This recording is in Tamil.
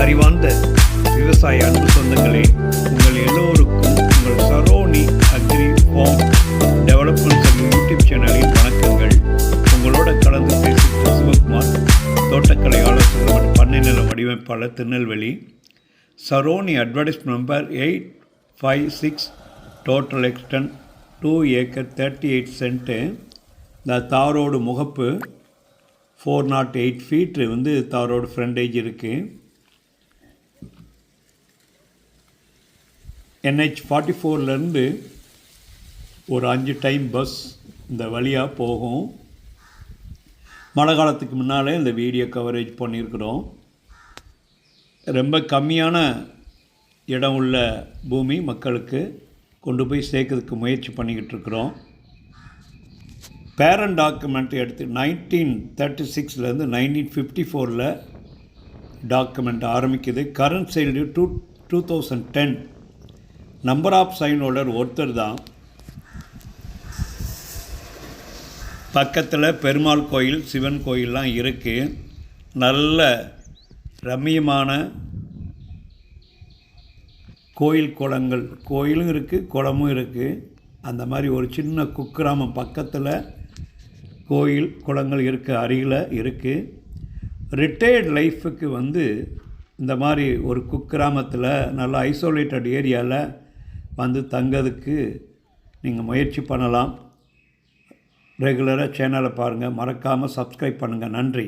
அறிவார்ந்த விவசாய அன்பு சொந்தங்களே, உங்கள் எல்லோருக்கும் உங்கள் Saroni agri farm development YouTube சேனலின் வணக்கங்கள். உங்களோட கலந்து பேசுகிற சிவகுமார், தோட்டக்கலை ஆலோசகர் மற்றும் பண்ணை நில வடிவமைப்பாளர், Tirunelveli. Saroni advertise number 856, total extent 2 ஏக்கர் 38 சென்ட்டு. இந்த தார் ரோடு முகப்பு 408 ஃபீட்டு வந்து தார் ரோடு ஃப்ரண்டேஜ் இருக்குது. NH44லேருந்து ஒரு 5 டைம் பஸ் இந்த வழியாக போகும். மழை காலத்துக்கு முன்னாலே இந்த வீடியோ கவரேஜ் பண்ணியிருக்கிறோம். ரொம்ப கம்மியான இடம் உள்ள பூமி மக்களுக்கு கொண்டு போய் சேர்க்கறதுக்கு முயற்சி பண்ணிக்கிட்டு இருக்கிறோம். பேரண்ட் டாக்குமெண்ட் எடுத்து 1936லேருந்து 1954 டாக்குமெண்ட் ஆரம்பிக்குது. Current sold 2010. Number of sign holder ஒருத்தர் தான். பக்கத்தில் பெருமாள் கோயில், சிவன் கோயிலெலாம் இருக்குது. நல்ல ரம்மியமான கோயில் குளங்கள், கோயிலும் இருக்குது, குளமும் இருக்குது. அந்த மாதிரி ஒரு சின்ன குக்கிராமம் பக்கத்தில் கோயில் குளங்கள் இருக்க அருகில் இருக்குது. ரிட்டையர்ட் லைஃபுக்கு வந்து இந்த மாதிரி ஒரு குக்கிராமத்தில் நல்ல ஐசோலேட்டட் ஏரியாவில் வந்து தங்கிறதுக்கு நீங்கள் முயற்சி பண்ணலாம். ரெகுலராக சேனலை பாருங்கள், மறக்காமல் சப்ஸ்கிரைப் பண்ணுங்கள். நன்றி.